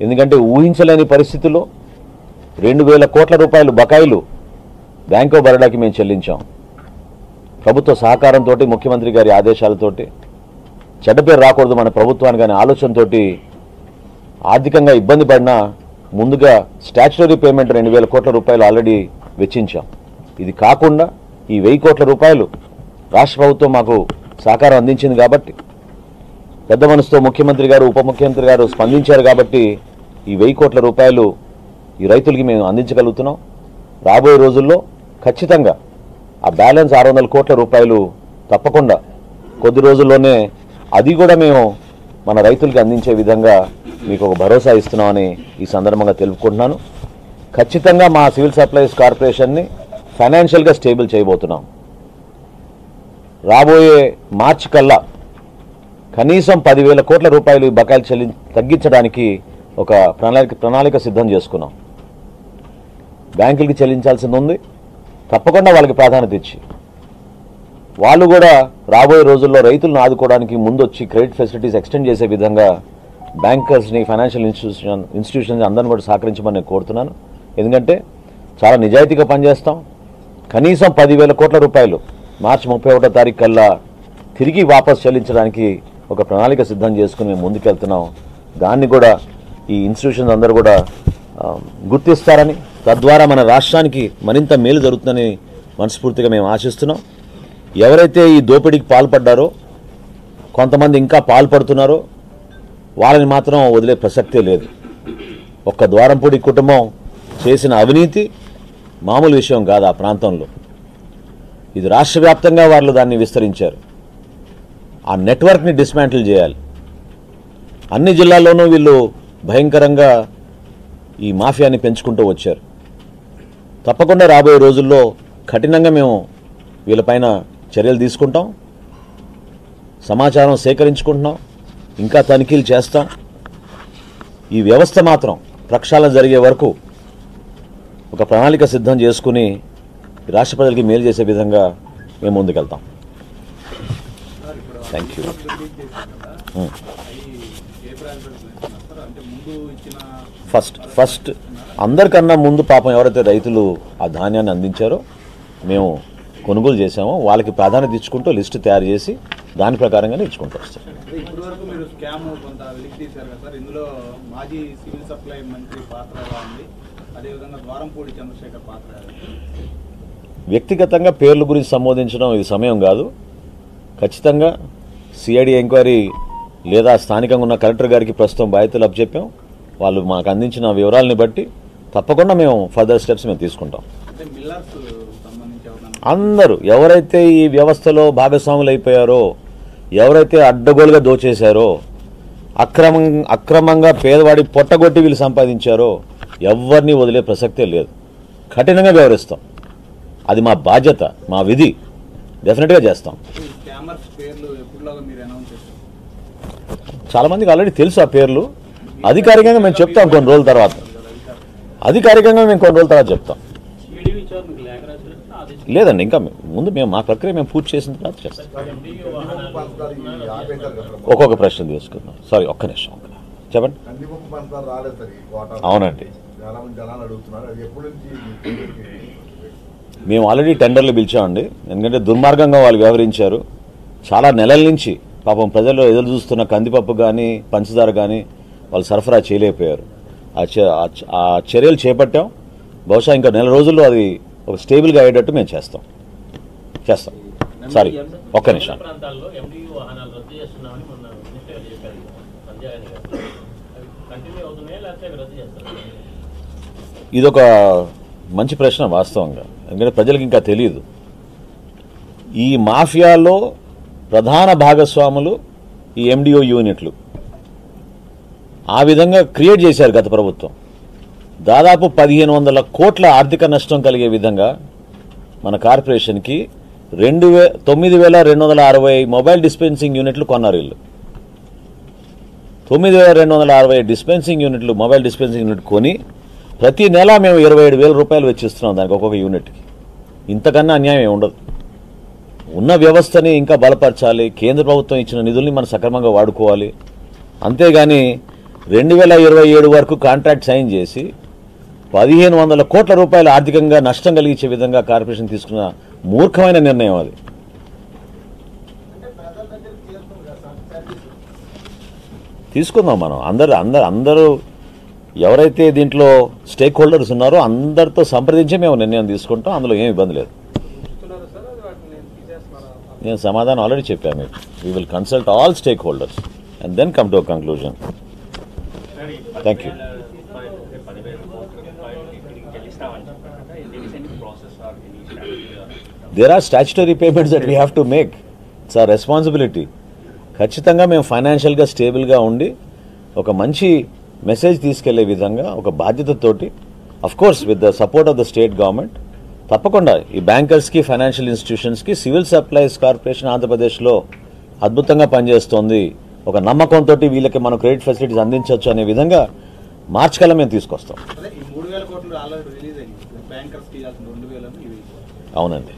ఎందుకంటే ఊహించలేని పరిస్థితుల్లో 2000 కోట్ల రూపాయలు బకాయిలు బ్యాంక్ ఆఫ్ బరోడాకి మేము చెల్లించాం. ప్రభుత్వ సహకారంతో, ముఖ్యమంత్రి గారి ఆదేశాలతోటి, చెడ్డ పేరు రాకూడదు మన ప్రభుత్వానికి అనే ఆలోచనతో ఆర్థికంగా ఇబ్బంది పడినా ముందుగా స్టాచ్యుటరీ పేమెంట్ 2000 కోట్ల రూపాయలు ఆల్రెడీ వెచ్చించాం. ఇది కాకుండా ఈ 1000 కోట్ల రూపాయలు రాష్ట్ర ప్రభుత్వం మాకు సహకారం అందించింది కాబట్టి, పెద్ద మనసుతో ముఖ్యమంత్రి గారు, ఉప ముఖ్యమంత్రి గారు స్పందించారు కాబట్టి ఈ 1000 కోట్ల రూపాయలు ఈ రైతులకి మేము అందించగలుగుతున్నాం. రాబోయే రోజుల్లో ఖచ్చితంగా ఆ బ్యాలెన్స్ 600 కోట్ల రూపాయలు తప్పకుండా కొద్ది రోజుల్లోనే అది కూడా మేము మన రైతులకి అందించే విధంగా మీకు ఒక భరోసా ఇస్తున్నామని ఈ సందర్భంగా తెలుపుకుంటున్నాను. ఖచ్చితంగా మా సివిల్ సప్లైస్ కార్పొరేషన్ని ఫైనాన్షియల్గా స్టేబుల్ చేయబోతున్నాం. రాబోయే మార్చి కల్లా కనీసం 10,000 కోట్ల రూపాయలు బకాయిలు తగ్గించడానికి ఒక ప్రణాళిక సిద్ధం చేసుకున్నాం. బ్యాంకులకి చెల్లించాల్సింది ఉంది. తప్పకుండా వాళ్ళకి ప్రాధాన్యత ఇచ్చి వాళ్ళు కూడా రాబోయే రోజుల్లో రైతులను ఆదుకోవడానికి ముందొచ్చి క్రెడిట్ ఫెసిలిటీస్ ఎక్స్టెండ్ చేసే విధంగా బ్యాంకర్స్ని, ఫైనాన్షియల్ ఇన్స్టిట్యూషన్స్ అందరిని కూడా సహకరించమని నేను కోరుతున్నాను. ఎందుకంటే చాలా నిజాయితీగా పనిచేస్తాం. కనీసం 10,000 కోట్ల రూపాయలు మార్చి 31వ తారీఖు కల్లా తిరిగి వాపస్ చెల్లించడానికి ఒక ప్రణాళిక సిద్ధం చేసుకుని మేము ముందుకెళ్తున్నాం. దాన్ని కూడా ఈ ఇన్స్టిట్యూషన్స్ అందరూ కూడా గుర్తిస్తారని, తద్వారా మన రాష్ట్రానికి మరింత మేలు జరుగుతుందని మనస్ఫూర్తిగా మేము ఆశిస్తున్నాం. ఎవరైతే ఈ దోపిడీకి పాల్పడ్డారో, కొంతమంది ఇంకా పాల్పడుతున్నారో వాళ్ళని మాత్రం వదిలే ప్రసక్తే లేదు. ఒక్క ద్వారంపూడి కుటుంబం చేసిన అవినీతి మామూలు విషయం కాదు. ఆ ప్రాంతంలో ఇది రాష్ట్ర వ్యాప్తంగా వాళ్ళు దాన్ని విస్తరించారు. ఆ నెట్వర్క్ని డిస్మాంటిల్ చేయాలి. అన్ని జిల్లాల్లోనూ వీళ్ళు భయంకరంగా ఈ మాఫియాని పెంచుకుంటూ వచ్చారు. తప్పకుండా రాబోయే రోజుల్లో కఠినంగా మేము వీళ్ళపైన చర్యలు తీసుకుంటాం. సమాచారం సేకరించుకుంటున్నాం, ఇంకా తనిఖీలు చేస్తాం. ఈ వ్యవస్థ మాత్రం ప్రక్షాళన జరిగే వరకు ఒక ప్రణాళిక సిద్ధం చేసుకుని రాష్ట్ర ప్రజలకి మేలు చేసే విధంగా మేము ముందుకెళ్తాం. Thank you. ఫస్ట్ అందరికన్నా ముందు పాపం ఎవరైతే రైతులు ఆ ధాన్యాన్ని అందించారో మేము కొనుగోలు చేశామో వాళ్ళకి ప్రాధాన్యత ఇచ్చుకుంటూ లిస్టు తయారు చేసి దాని ప్రకారంగానే ఇచ్చుకుంటూ వస్తాం. వ్యక్తిగతంగా పేర్ల గురించి సంబోధించడం ఇది సమయం కాదు. ఖచ్చితంగా సిఐడి ఎంక్వైరీ లేదా స్థానికంగా ఉన్న కలెక్టర్ గారికి ప్రస్తుతం బాధ్యతలు అప్పచెప్పాం. వాళ్ళు మాకు అందించిన వివరాలని బట్టి తప్పకుండా మేము ఫర్దర్ స్టెప్స్ మేము తీసుకుంటాం. అందరూ ఎవరైతే ఈ వ్యవస్థలో భాగస్వాములు అయిపోయారో, ఎవరైతే అడ్డగోలుగా దోచేశారో, అక్రమంగా పేదవాడి పొట్టగొట్టి వీళ్ళు సంపాదించారో ఎవరిని వదిలే ప్రసక్తే లేదు. కఠినంగా వ్యవహరిస్తాం. అది మా బాధ్యత, మా విధి. డెఫినెట్గా చేస్తాం. చాలామందికి ఆల్రెడీ తెలుసు ఆ పేర్లు. అధికారికంగా మేము చెప్తాం కొన్ని రోజుల తర్వాత. చెప్తాం. లేదండి, ఇంకా ముందు మేము మా ప్రక్రియ మేము పూర్తి చేసిన తర్వాత చేస్తాం. ఒక్కొక్క ప్రశ్న తీసుకుందాం. సారీ, ఒక్క నిమిషం చెప్పండి. అవునండి, మేము ఆల్రెడీ టెండర్లు పిలిచామండి. ఎందుకంటే దుర్మార్గంగా వాళ్ళు వ్యవహరించారు. చాలా నెలల నుంచి పాపం ప్రజలు ఎదురు చూస్తున్న కందిపప్పు కానీ పంచదార కానీ వాళ్ళు సరఫరా చేయలేకపోయారు. ఆ చర్యలు చేపట్టాం. బహుశా ఇంకా నెల రోజుల్లో అది ఒక స్టేబుల్గా అయ్యేటట్టు మేము చేస్తాం. సారీ, ఒక్క నిమిషం. ఇదొక మంచి ప్రశ్న వాస్తవంగా. ఎందుకంటే ప్రజలకు ఇంకా తెలియదు. ఈ మాఫియాలో ప్రధాన భాగస్వాములు ఈ ఎండిఓ యూనిట్లు. ఆ విధంగా క్రియేట్ చేశారు గత ప్రభుత్వం. దాదాపు 1,500 కోట్ల ఆర్థిక నష్టం కలిగే విధంగా మన కార్పొరేషన్కి 9,260 మొబైల్ డిస్పెన్సింగ్ యూనిట్లు కొన్నారు వీళ్ళు. 9,260 డిస్పెన్సింగ్ యూనిట్లు, మొబైల్ డిస్పెన్సింగ్ యూనిట్ కొని ప్రతి నెల మేము 27,000 రూపాయలు వెచ్చిస్తున్నాం దానికి, ఒక్కొక్క యూనిట్కి. ఇంతకన్నా అన్యాయం ఉండదు. ఉన్న వ్యవస్థని ఇంకా బలపరచాలి. కేంద్ర ప్రభుత్వం ఇచ్చిన నిధుల్ని మనం సక్రమంగా వాడుకోవాలి. అంతేగాని 2027 వరకు కాంట్రాక్ట్ సైన్ చేసి 1500 కోట్ల రూపాయల ఆర్థికంగా నష్టం కలిగించే విధంగా కార్పొరేషన్ తీసుకున్న మూర్ఖమైన నిర్ణయం అది. తీసుకుందాం మనం అందరూ ఎవరైతే దీంట్లో స్టేక్ హోల్డర్స్ ఉన్నారో అందరితో సంప్రదించి మేము నిర్ణయం తీసుకుంటాం. అందులో ఏం ఇబ్బంది లేదు. నేను సమాధానం ఆల్రెడీ చెప్పాను మీకు. We will consult all stakeholders and then come to a conclusion. Thank you. There are statutory payments that we have to make. It's our responsibility. ఖచ్చితంగా మేము ఫైనాన్షియల్గా స్టేబుల్గా ఉండి ఒక మంచి మెసేజ్ తీసుకెళ్లే విధంగా ఒక బాధ్యతతోటి, of course with the support of the state government, తప్పకుండా ఈ బ్యాంకర్స్కి, ఫైనాన్షియల్ ఇన్స్టిట్యూషన్స్కి సివిల్ సప్లైస్ కార్పొరేషన్ ఆంధ్రప్రదేశ్లో అద్భుతంగా పనిచేస్తోంది. ఒక నమ్మకంతో వీళ్ళకి మనం క్రెడిట్ ఫెసిలిటీస్ అందించవచ్చు అనే విధంగా మార్చి కల్లా మేము తీసుకొస్తాం. అవునండి,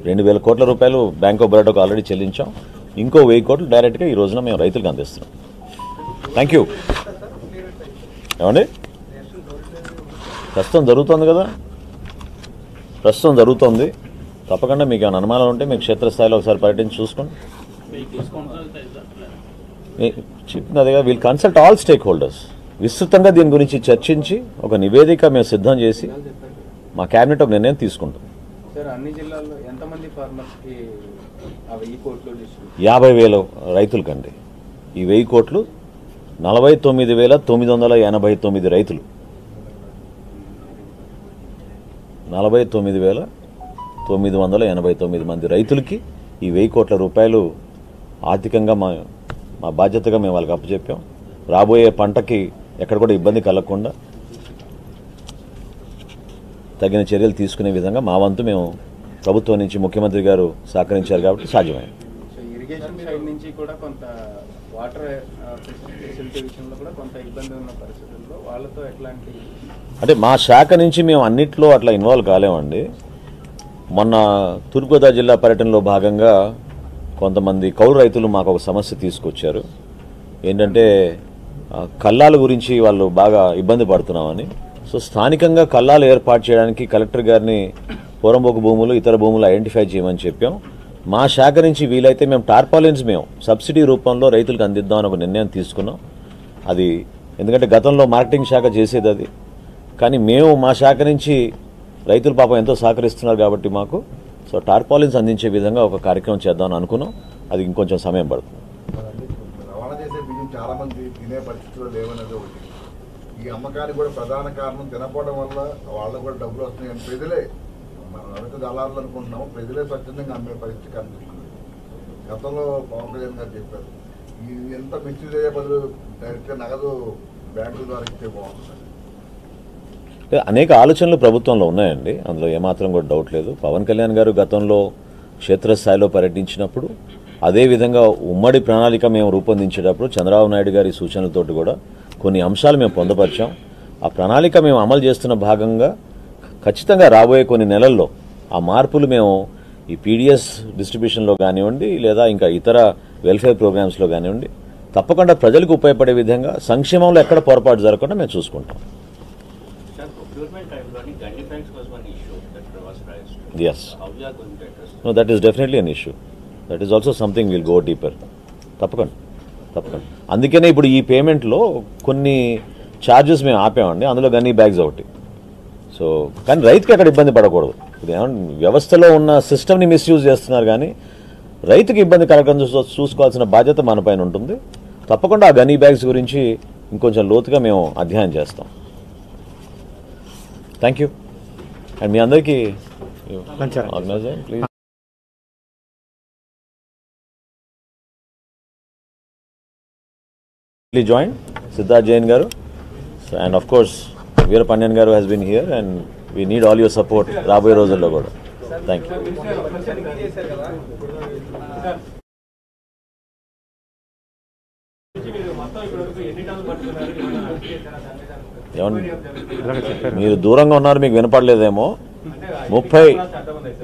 2000 కోట్ల రూపాయలు బ్యాంక్ ఆఫ్ బరోడాకు ఆల్రెడీ చెల్లించాం. ఇంకో 1000 కోట్లు డైరెక్ట్గా ఈ రోజున మేము రైతులకు అందిస్తున్నాం. Thank you. ఏమండి, ప్రస్తుతం జరుగుతుంది కదా, ప్రస్తుతం జరుగుతుంది. తప్పకుండా మీకు ఏమైనా అనుమానాలు ఉంటే మీకు క్షేత్రస్థాయిలో ఒకసారి పర్యటించి చూసుకోండి. చెప్పింది అదేగా, we'll consult all stakeholders. విస్తృతంగా దీని గురించి చర్చించి ఒక నివేదిక మేము సిద్ధం చేసి మా క్యాబినెట్ ఒక నిర్ణయం తీసుకుంటాం. 50,000 రైతులకండి ఈ 1000 కోట్లు. 49,989 రైతులు, 49,989 మంది రైతులకి ఈ 1000 కోట్ల రూపాయలు ఆర్థికంగా మా బాధ్యతగా మేము వాళ్ళకి అప్పచెప్పాం. రాబోయే పంటకి ఎక్కడ కూడా ఇబ్బంది కలగకుండా తగిన చర్యలు తీసుకునే విధంగా మా వంతు మేము ప్రభుత్వం నుంచి ముఖ్యమంత్రి గారు సహకరించారు కాబట్టి సాధ్యమైంది. అంటే మా శాఖ నుంచి మేము అన్నిట్లో అట్లా ఇన్వాల్వ్ కాలేమండి. మొన్న తూర్పుగోదావరి జిల్లా పర్యటనలో భాగంగా కొంతమంది కౌలు రైతులు మాకు ఒక సమస్య తీసుకొచ్చారు. ఏంటంటే కల్లాల గురించి వాళ్ళు బాగా ఇబ్బంది పడుతున్నామని. సో స్థానికంగా కల్లాలు ఏర్పాటు చేయడానికి కలెక్టర్ గారిని పోరంబోకు భూములు, ఇతర భూములు ఐడెంటిఫై చేయమని చెప్పాం. మా శాఖ నుంచి వీలైతే మేము టార్పాలిన్స్ మేము సబ్సిడీ రూపంలో రైతులకు అందిద్దామని ఒక నిర్ణయం తీసుకున్నాం. అది ఎందుకంటే గతంలో మార్కెటింగ్ శాఖ చేసేది అది, కానీ మేము మా శాఖ నుంచి రైతులు పాపం ఎంతో సహకరిస్తున్నారు కాబట్టి మాకు సో టార్పాలిన్స్ అందించే విధంగా ఒక కార్యక్రమం చేద్దామని అనుకున్నాం. అది ఇంకొంచెం సమయం పడుతుంది. రవాణా చేసే బియ్యం చాలా మంది తినే పరిస్థితుల్లో లేవనేది ఒకటి. ఈ అమ్మకానికి కూడా ప్రధాన కారణం తినకపోవడం వల్ల వాళ్ళకు కూడా డబ్బులు వస్తున్నాయి. ప్రజలే మనం రైతు దళారులు అనుకుంటున్నాము, ప్రజలే స్వచ్ఛందంగా అమ్మే పరిస్థితి కనిపిస్తుంది. గతంలో పవన్ కళ్యాణ్ గారు చెప్పారు, ఈ ఎంత మిస్యూజ్ అయ్యే బదులు డైరెక్ట్గా నగదు బ్యాంకుల ద్వారా ఇస్తే బాగుంటుంది. అనేక ఆలోచనలు ప్రభుత్వంలో ఉన్నాయండి, అందులో ఏమాత్రం కూడా డౌట్ లేదు. పవన్ కళ్యాణ్ గారు గతంలో క్షేత్రస్థాయిలో పర్యటించినప్పుడు, అదేవిధంగా ఉమ్మడి ప్రణాళిక మేము రూపొందించేటప్పుడు చంద్రబాబు నాయుడు గారి సూచనలతోటి కూడా కొన్ని అంశాలు మేము పొందుపరిచాం. ఆ ప్రణాళిక మేము అమలు చేస్తున్న భాగంగా ఖచ్చితంగా రాబోయే కొన్ని నెలల్లో ఆ మార్పులు మేము ఈ పీడిఎస్ డిస్ట్రిబ్యూషన్లో కానివ్వండి, లేదా ఇంకా ఇతర వెల్ఫేర్ ప్రోగ్రామ్స్లో కానివ్వండి, తప్పకుండా ప్రజలకు ఉపయోగపడే విధంగా సంక్షేమంలో ఎక్కడ పొరపాటు జరగకుండా మేము చూసుకుంటాం. Yes. No, that is definitely an issue. That is also something we'll go deeper. తప్పకుండా. అందుకనే ఇప్పుడు ఈ పేమెంట్లో కొన్ని ఛార్జెస్ మేము ఆపామండి. అందులో గన్నీ బ్యాగ్స్ ఒకటి. సో కానీ రైతుకి అక్కడ ఇబ్బంది పడకూడదు. ఇది వ్యవస్థలో ఉన్న సిస్టమ్ని మిస్యూజ్ చేస్తున్నారు, కానీ రైతుకి ఇబ్బంది కలగకుండా చూసుకోవాల్సిన బాధ్యత మన పైన ఉంటుంది. తప్పకుండా ఆ గనీ బ్యాగ్స్ గురించి ఇంకొంచెం లోతుగా మేము అధ్యయనం చేస్తాం. Thank you. అండ్ మీ అందరికీ organizer please. Join Siddharth Jain garu, and of course Veera Pandian garu has been here, and we need all your support raboye రోజుల్లో కూడా. Thank you. మీరు దూరంగా ఉన్నారు, మీకు వినపడలేదేమో. 30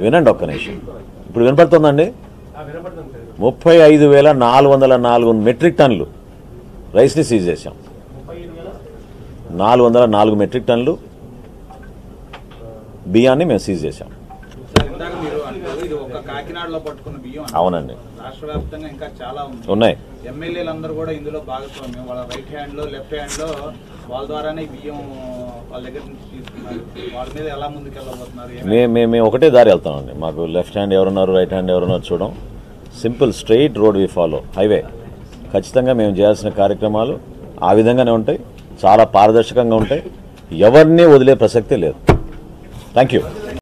వినండి ఒక్క నిమిషం. ఇప్పుడు వినపడుతుందండి. 35,404 మెట్రిక్ టన్నులు రైస్ని సీజ్ చేశాం. 404 మెట్రిక్ టన్నులు బియ్యాన్ని మేము సీజ్ చేశాం. అవునండి, రాష్ట్ర వ్యాప్తంగా ఇంకా చాలా ఉన్నాయి. ఎమ్మెల్యేలందరూ కూడా ఇందులో భాగస్వామ్యం. వాళ్ళ రైట్ హ్యాండ్ లో లెఫ్ట్ హ్యాండ్ లో వాళ్ళ ద్వారానే బియ్యం వాళ్ళ దగ్గర నుంచి తీసుకున్నారు. వాళ్ళ మీద ఎలా ముందుకెళ్ళబోతున్నారు? మేము ఒకటే దారి వెళ్తామండి. మాకు లెఫ్ట్ హ్యాండ్ ఎవరున్నారు, రైట్ హ్యాండ్ ఎవరున్నారు చూడం. Simple straight road we follow, highway. ఖచ్చితంగా మేము చేయాల్సిన కార్యక్రమాలు ఆ విధంగానే ఉంటాయి, చాలా పారదర్శకంగా ఉంటాయి. ఎవరిని వదిలే ప్రసక్తే లేదు. Thank you.